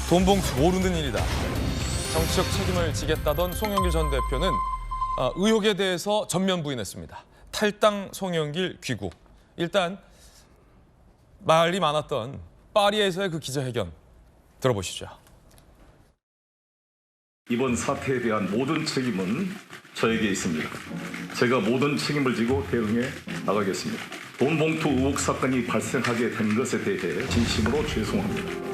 돈 봉투 모르는 일이다. 정치적 책임을 지겠다던 송영길 전 대표는 의혹에 대해서 전면 부인했습니다. 탈당 송영길 귀국. 일단 말이 많았던 파리에서의 그 기자회견 들어보시죠. 이번 사태에 대한 모든 책임은 저에게 있습니다. 제가 모든 책임을 지고 대응해 나가겠습니다. 돈 봉투 의혹 사건이 발생하게 된 것에 대해 진심으로 죄송합니다.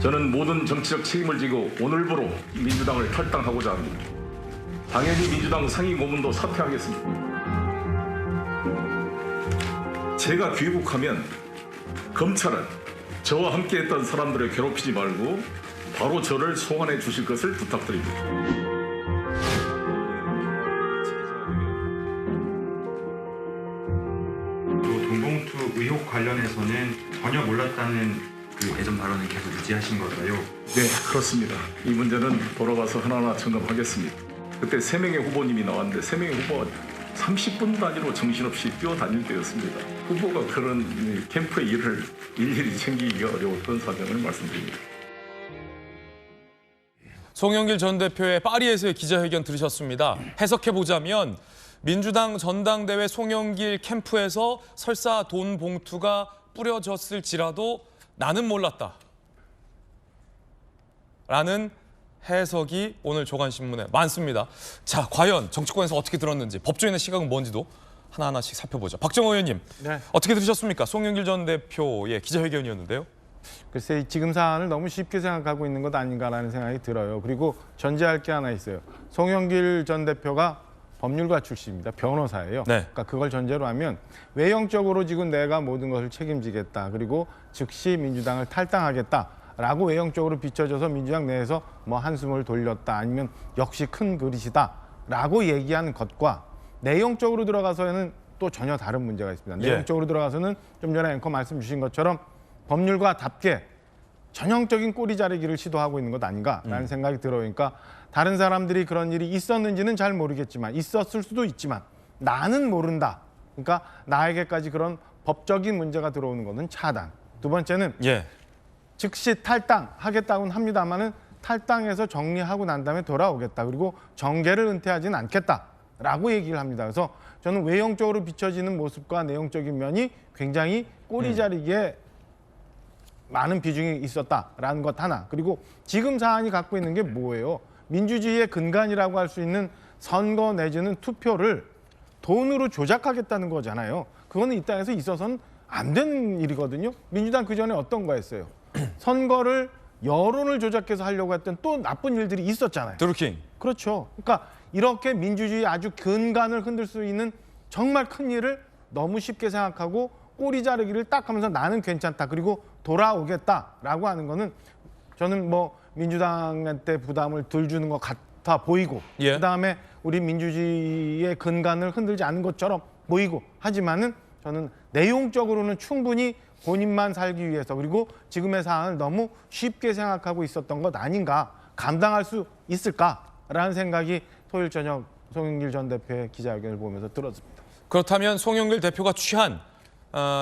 저는 모든 정치적 책임을 지고 오늘부로 민주당을 탈당하고자 합니다. 당연히 민주당 상임 고문도 사퇴하겠습니다. 제가 귀국하면 검찰은 저와 함께했던 사람들을 괴롭히지 말고 바로 저를 소환해 주실 것을 부탁드립니다. 돈봉투 의혹 관련해서는 전혀 몰랐다는 그 예전 발언을 계속 유지하신 걸까요? 네, 그렇습니다. 이 문제는 돌아가서 하나하나 점검하겠습니다. 그때 3명의 후보님이 나왔는데 3명의 후보가 30분 단위로 정신없이 뛰어다닐 때였습니다. 후보가 그런 캠프의 일을 일일이 챙기기가 어려웠던 사정을 말씀드립니다. 송영길 전 대표의 파리에서의 기자회견 들으셨습니다. 해석해보자면 민주당 전당대회 송영길 캠프에서 설사 돈 봉투가 뿌려졌을지라도 나는 몰랐다. 라는 해석이 오늘 조간신문에 많습니다. 자, 과연 정치권에서 어떻게 들었는지 법조인의 시각은 뭔지도 하나하나씩 살펴보죠. 박정호 의원님, 네. 어떻게 들으셨습니까? 송영길 전 대표의 기자회견이었는데요. 글쎄 지금 사안을 너무 쉽게 생각하고 있는 것 아닌가라는 생각이 들어요. 그리고 전제할 게 하나 있어요. 송영길 전 대표가 법률가 출신입니다. 변호사예요. 네. 그러니까 그걸 전제로 하면 외형적으로 지금 내가 모든 것을 책임지겠다. 그리고 즉시 민주당을 탈당하겠다라고 외형적으로 비춰져서 민주당 내에서 뭐 한숨을 돌렸다. 아니면 역시 큰 그릇이다라고 얘기하는 것과 내용적으로 들어가서는 또 전혀 다른 문제가 있습니다. 예. 내용적으로 들어가서는 좀 전에 앵커 말씀 주신 것처럼 법률가답게 전형적인 꼬리 자르기를 시도하고 있는 것 아닌가라는 생각이 들어요. 그러니까 다른 사람들이 그런 일이 있었는지는 잘 모르겠지만 있었을 수도 있지만 나는 모른다. 그러니까 나에게까지 그런 법적인 문제가 들어오는 것은 차단. 두 번째는 예. 즉시 탈당하겠다고는 합니다만은 탈당해서 정리하고 난 다음에 돌아오겠다. 그리고 정계를 은퇴하지는 않겠다라고 얘기를 합니다. 그래서 저는 외형적으로 비춰지는 모습과 내용적인 면이 굉장히 꼬리 자르기에 많은 비중이 있었다라는 것 하나. 그리고 지금 사안이 갖고 있는 게 뭐예요? 민주주의의 근간이라고 할 수 있는 선거 내지는 투표를 돈으로 조작하겠다는 거잖아요. 그거는 이 땅에서 있어서는 안 되는 일이거든요. 민주당 그전에 어떤 거 했어요? 선거를 여론을 조작해서 하려고 했던 또 나쁜 일들이 있었잖아요. 드루킹. 그렇죠. 그러니까 이렇게 민주주의 아주 근간을 흔들 수 있는 정말 큰 일을 너무 쉽게 생각하고 꼬리 자르기를 딱 하면서 나는 괜찮다. 그리고 돌아오겠다라고 하는 거는 저는 뭐 민주당한테 부담을 덜 주는 것 같아 보이고 예. 그다음에 우리 민주주의의 근간을 흔들지 않은 것처럼 보이고 하지만은 저는 내용적으로는 충분히 본인만 살기 위해서 그리고 지금의 상황을 너무 쉽게 생각하고 있었던 것 아닌가 감당할 수 있을까라는 생각이 토요일 저녁 송영길 전 대표의 기자회견을 보면서 들었습니다. 그렇다면 송영길 대표가 취한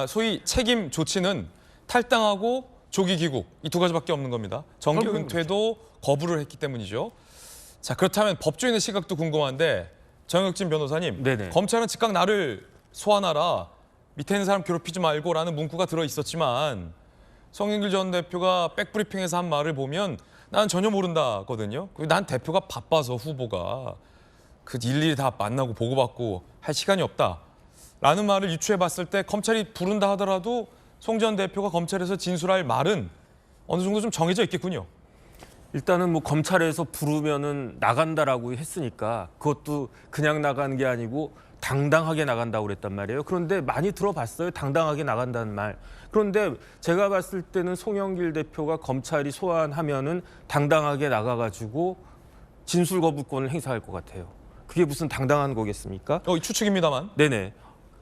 소위 책임 조치는 탈당하고 조기 귀국 이 두 가지밖에 없는 겁니다. 정계 은퇴도 거부를 했기 때문이죠. 자, 그렇다면 법조인의 시각도 궁금한데 정혁진 변호사님, 네네. 검찰은 즉각 나를 소환하라, 밑에 있는 사람 괴롭히지 말고라는 문구가 들어 있었지만 송영길 전 대표가 백브리핑에서 한 말을 보면 난 전혀 모른다거든요. 난 대표가 바빠서 후보가 그 일일이 다 만나고 보고받고 할 시간이 없다라는 말을 유추해봤을 때 검찰이 부른다 하더라도 송 전 대표가 검찰에서 진술할 말은 어느 정도 좀 정해져 있겠군요. 일단은 뭐 검찰에서 부르면은 나간다라고 했으니까 그것도 그냥 나가는 게 아니고 당당하게 나간다고 그랬단 말이에요. 그런데 많이 들어봤어요. 당당하게 나간다는 말. 그런데 제가 봤을 때는 송영길 대표가 검찰이 소환하면은 당당하게 나가가지고 진술 거부권을 행사할 것 같아요. 그게 무슨 당당한 거겠습니까? 추측입니다만. 네네.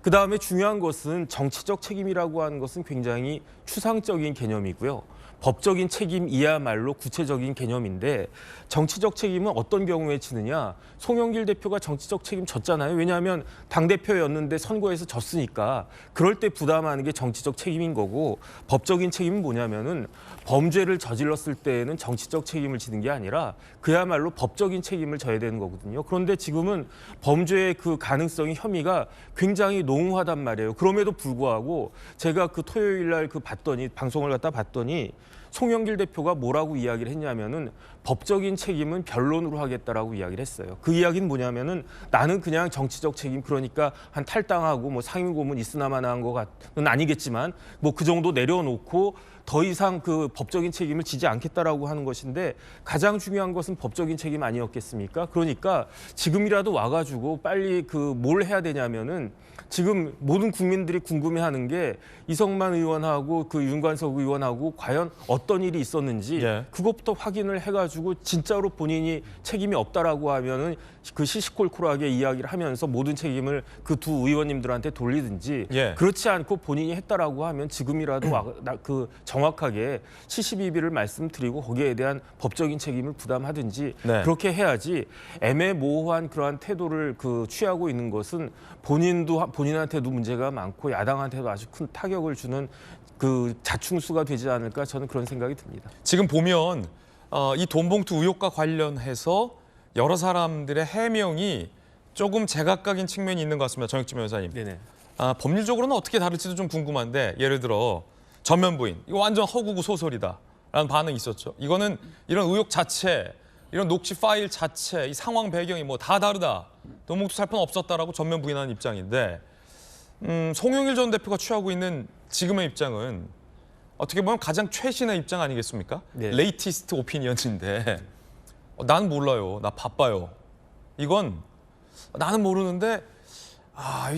그다음에 중요한 것은 정치적 책임이라고 하는 것은 굉장히 추상적인 개념이고요. 법적인 책임이야말로 구체적인 개념인데 정치적 책임은 어떤 경우에 지느냐. 송영길 대표가 정치적 책임 졌잖아요. 왜냐하면 당대표였는데 선거에서 졌으니까 그럴 때 부담하는 게 정치적 책임인 거고 법적인 책임은 뭐냐면은 범죄를 저질렀을 때에는 정치적 책임을 지는 게 아니라 그야말로 법적인 책임을 져야 되는 거거든요. 그런데 지금은 범죄의 그 가능성이 혐의가 굉장히 농후하단 말이에요. 그럼에도 불구하고 제가 그 토요일 날 그 봤더니 방송을 갖다 봤더니 송영길 대표가 뭐라고 이야기를 했냐면은 법적인 책임은 변론으로 하겠다라고 이야기를 했어요. 그 이야기는 뭐냐면은 나는 그냥 정치적 책임 그러니까 한 탈당하고 뭐 상임고문 있으나마나 한 것은 아니겠지만 뭐 그 정도 내려놓고 더 이상 그 법적인 책임을 지지 않겠다라고 하는 것인데 가장 중요한 것은 법적인 책임 아니었겠습니까? 그러니까 지금이라도 와가지고 빨리 그 뭘 해야 되냐면은 지금 모든 국민들이 궁금해하는 게 이성만 의원하고 그 윤관석 의원하고 과연 어떤 일이 있었는지 예. 그것부터 확인을 해가지고 진짜로 본인이 책임이 없다라고 하면은 그 시시콜콜하게 이야기를 하면서 모든 책임을 그 두 의원님들한테 돌리든지 예. 그렇지 않고 본인이 했다라고 하면 지금이라도 그 정확하게 시시비비를 말씀드리고 거기에 대한 법적인 책임을 부담하든지 네. 그렇게 해야지 애매모호한 그러한 태도를 그 취하고 있는 것은 본인한테도 문제가 많고 야당한테도 아주 큰 타격을 주는 그 자충수가 되지 않을까 저는 그런 생각이 듭니다. 지금 보면 이 돈봉투 의혹과 관련해서 여러 사람들의 해명이 조금 제각각인 측면이 있는 것 같습니다. 정혁진 변호사님. 네네. 법률적으로는 어떻게 다를지도 좀 궁금한데 예를 들어 전면 부인 이거 완전 허구고 소설이다라는 반응이 있었죠. 이거는 이런 의혹 자체, 이런 녹취 파일 자체, 이 상황 배경이 뭐 다 다르다. 돈봉투 살포는 없었다라고 전면 부인하는 입장인데 송영길 전 대표가 취하고 있는 지금의 입장은 어떻게 보면 가장 최신의 입장 아니겠습니까? 네. 레이티스트 오피니언인데 난 몰라요. 나 바빠요. 이건 나는 모르는데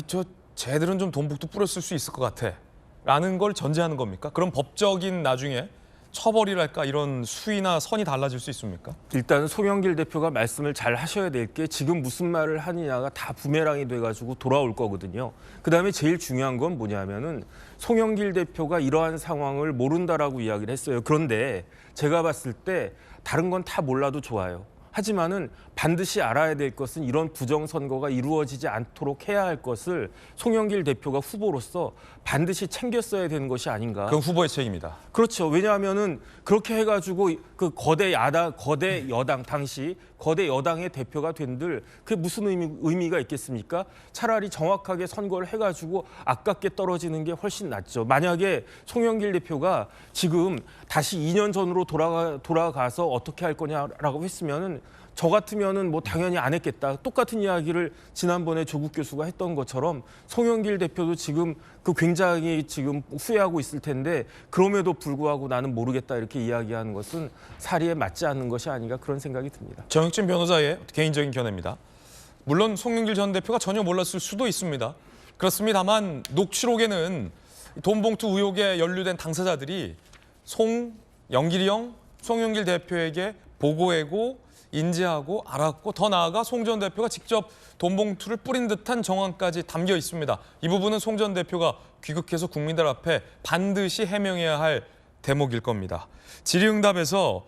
저 쟤들은 좀 돈복도 뿌렸을 수 있을 것 같아. 라는 걸 전제하는 겁니까? 그럼 법적인 나중에 처벌이랄까 이런 수위나 선이 달라질 수 있습니까? 일단 송영길 대표가 말씀을 잘 하셔야 될 게 지금 무슨 말을 하느냐가 다 부메랑이 돼가지고 돌아올 거거든요. 그다음에 제일 중요한 건 뭐냐면은 송영길 대표가 이러한 상황을 모른다라고 이야기를 했어요. 그런데 제가 봤을 때 다른 건 다 몰라도 좋아요. 하지만은 반드시 알아야 될 것은 이런 부정선거가 이루어지지 않도록 해야 할 것을 송영길 대표가 후보로서 반드시 챙겼어야 되는 것이 아닌가. 그건 후보의 책임이다. 그렇죠. 왜냐하면은 그렇게 해가지고 그 거대 여당 당시 거대 여당의 대표가 된들 그게 무슨 의미가 있겠습니까? 차라리 정확하게 선거를 해가지고 아깝게 떨어지는 게 훨씬 낫죠. 만약에 송영길 대표가 지금 다시 2년 전으로 돌아가서 어떻게 할 거냐라고 했으면은 저 같으면은 뭐 당연히 안 했겠다. 똑같은 이야기를 지난번에 조국 교수가 했던 것처럼 송영길 대표도 지금 그 굉장히 지금 후회하고 있을 텐데 그럼에도 불구하고 나는 모르겠다 이렇게 이야기하는 것은 사리에 맞지 않는 것이 아닌가 그런 생각이 듭니다. 정혁진 변호사의 개인적인 견해입니다. 물론 송영길 전 대표가 전혀 몰랐을 수도 있습니다. 그렇습니다만 녹취록에는 돈봉투 의혹에 연루된 당사자들이 영길이 형, 송영길 대표에게 보고하고 인지하고 알았고 더 나아가 송 전 대표가 직접 돈봉투를 뿌린 듯한 정황까지 담겨 있습니다. 이 부분은 송 전 대표가 귀국해서 국민들 앞에 반드시 해명해야 할 대목일 겁니다. 질의응답에서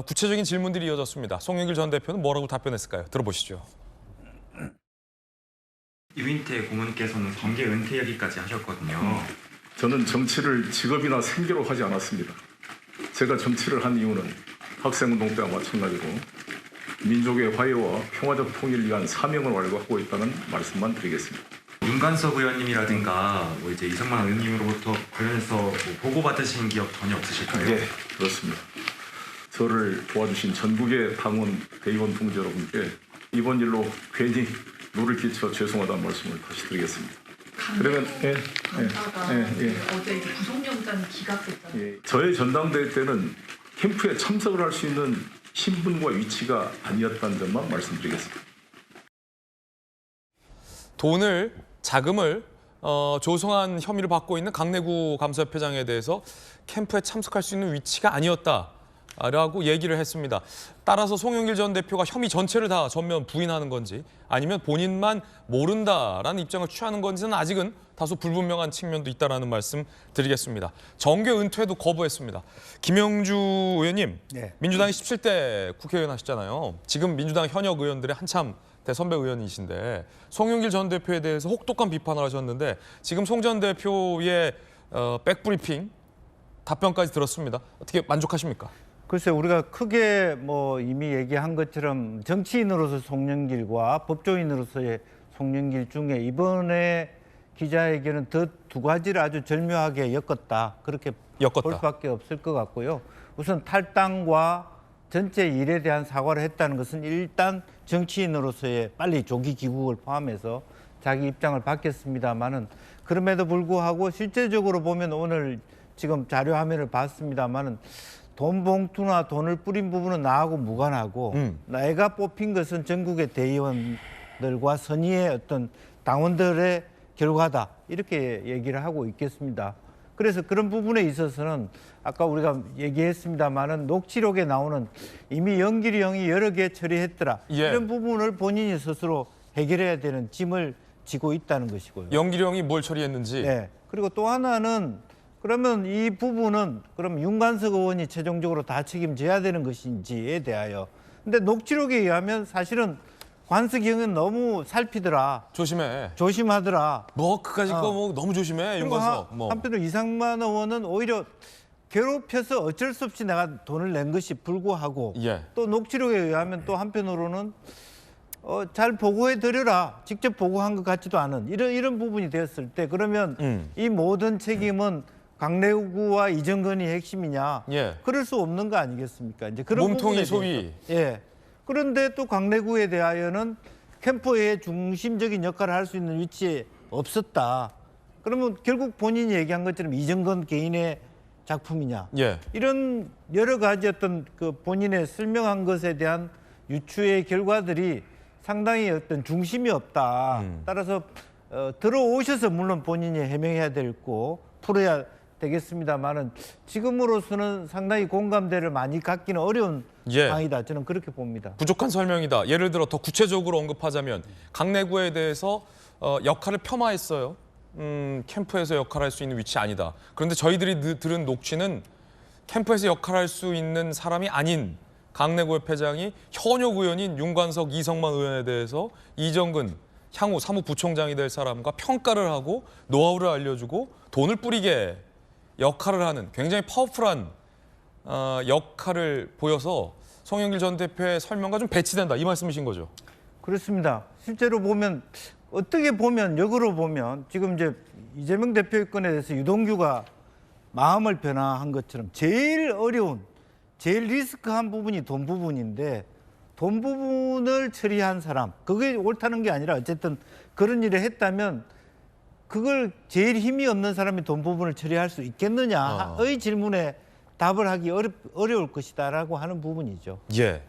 구체적인 질문들이 이어졌습니다. 송영길 전 대표는 뭐라고 답변했을까요? 들어보시죠. 유인태 고문께서는 정계 은퇴 얘기까지 하셨거든요. 저는 정치를 직업이나 생계로 하지 않았습니다. 제가 정치를 한 이유는 학생운동 때와 마찬가지로 민족의 화해와 평화적 통일을 위한 사명을 완료하고 있다는 말씀만 드리겠습니다. 윤관석 의원님이라든가 뭐 이제 이성만 의원님으로부터 관련해서 뭐 보고받으신 기억 전혀 없으실까요? 네, 그렇습니다. 저를 도와주신 전국의 당원, 대의원 동지 여러분께 이번 일로 괜히 누를 끼쳐 죄송하다는 말씀을 다시 드리겠습니다. 그러면 어제 구속영장이 기각됐잖아요. 저의 전당대회 때는 캠프에 참석을 할 수 있는 신분과 위치가 아니었다는 점만 말씀드리겠습니다. 자금을 조성한 혐의를 받고 있는 강내구 감사협회장에 대해서 캠프에 참석할 수 있는 위치가 아니었다라고 얘기를 했습니다. 따라서 송영길 전 대표가 혐의 전체를 다 전면 부인하는 건지 아니면 본인만 모른다라는 입장을 취하는 건지는 아직은 다소 불분명한 측면도 있다라는 말씀 드리겠습니다. 정계 은퇴도 거부했습니다. 김영주 의원님, 네. 민주당이 17대 국회의원 하셨잖아요. 지금 민주당 현역 의원들의 한참 대선배 의원이신데 송영길 전 대표에 대해서 혹독한 비판을 하셨는데 지금 송 전 대표의 백브리핑 답변까지 들었습니다. 어떻게 만족하십니까? 글쎄 우리가 크게 뭐 이미 얘기한 것처럼 정치인으로서 송영길과 법조인으로서의 송영길 중에 이번에 기자회견은 더 두 가지를 아주 절묘하게 엮었다. 그렇게 엮었다. 볼 수밖에 없을 것 같고요. 우선 탈당과 전체 일에 대한 사과를 했다는 것은 일단 정치인으로서의 빨리 조기 귀국을 포함해서 자기 입장을 밝혔습니다마는 그럼에도 불구하고 실제적으로 보면 오늘 지금 자료 화면을 봤습니다마는 돈 봉투나 돈을 뿌린 부분은 나하고 무관하고 내가 뽑힌 것은 전국의 대의원들과 선의의 어떤 당원들의 결과다 이렇게 얘기를 하고 있겠습니다. 그래서 그런 부분에 있어서는 아까 우리가 얘기했습니다마는 녹취록에 나오는 이미 영길이 형이 여러 개 처리했더라 예. 이런 부분을 본인이 스스로 해결해야 되는 짐을 지고 있다는 것이고요. 영길이 형이 뭘 처리했는지. 네. 그리고 또 하나는 그러면 이 부분은 그럼 윤관석 의원이 최종적으로 다 책임져야 되는 것인지에 대하여. 근데 녹취록에 의하면 사실은 관석이 형은 너무 살피더라. 조심해. 조심하더라. 뭐 그까짓 거 뭐 너무 조심해 그리고 윤관석. 뭐. 한편으로 이상만 의원은 오히려 괴롭혀서 어쩔 수 없이 내가 돈을 낸 것이 불구하고 예. 또 녹취록에 의하면 또 한편으로는 잘 보고해 드려라. 직접 보고한 것 같지도 않은 이런 부분이 되었을 때 그러면 이 모든 책임은 강내구와 이정건이 핵심이냐? 예. 그럴 수 없는 거 아니겠습니까? 이제 그런 몸통이 부분에 소위. 대해서. 예. 그런데 또 강내구에 대하여는 캠프의 중심적인 역할을 할 수 있는 위치에 없었다. 그러면 결국 본인이 얘기한 것처럼 이정건 개인의 작품이냐? 예. 이런 여러 가지 어떤 그 본인의 설명한 것에 대한 유추의 결과들이 상당히 어떤 중심이 없다. 따라서 들어오셔서 물론 본인이 해명해야 되고 풀어야 되겠습니다만은 지금으로서는 상당히 공감대를 많이 갖기는 어려운 예. 상황이다. 저는 그렇게 봅니다. 부족한 설명이다. 예를 들어 더 구체적으로 언급하자면 강내구에 대해서 역할을 폄하했어요. 캠프에서 역할할 수 있는 위치 아니다. 그런데 저희들이 들은 녹취는 캠프에서 역할할 수 있는 사람이 아닌 강내구협회장이 현역 의원인 윤관석, 이성만 의원에 대해서 이정근 향후 사무부총장이 될 사람과 평가를 하고 노하우를 알려주고 돈을 뿌리게 역할을 하는 굉장히 파워풀한 역할을 보여서 송영길 전 대표의 설명과 좀 배치된다 이 말씀이신 거죠? 그렇습니다. 실제로 보면 어떻게 보면 역으로 보면 지금 이제 이재명 대표의 건에 대해서 유동규가 마음을 변화한 것처럼 제일 어려운 제일 리스크한 부분이 돈 부분인데 돈 부분을 처리한 사람 그게 옳다는 게 아니라 어쨌든 그런 일을 했다면 그걸 제일 힘이 없는 사람이 돈 부분을 처리할 수 있겠느냐의 질문에 답을 하기 어려울 것이다라고 하는 부분이죠. 예.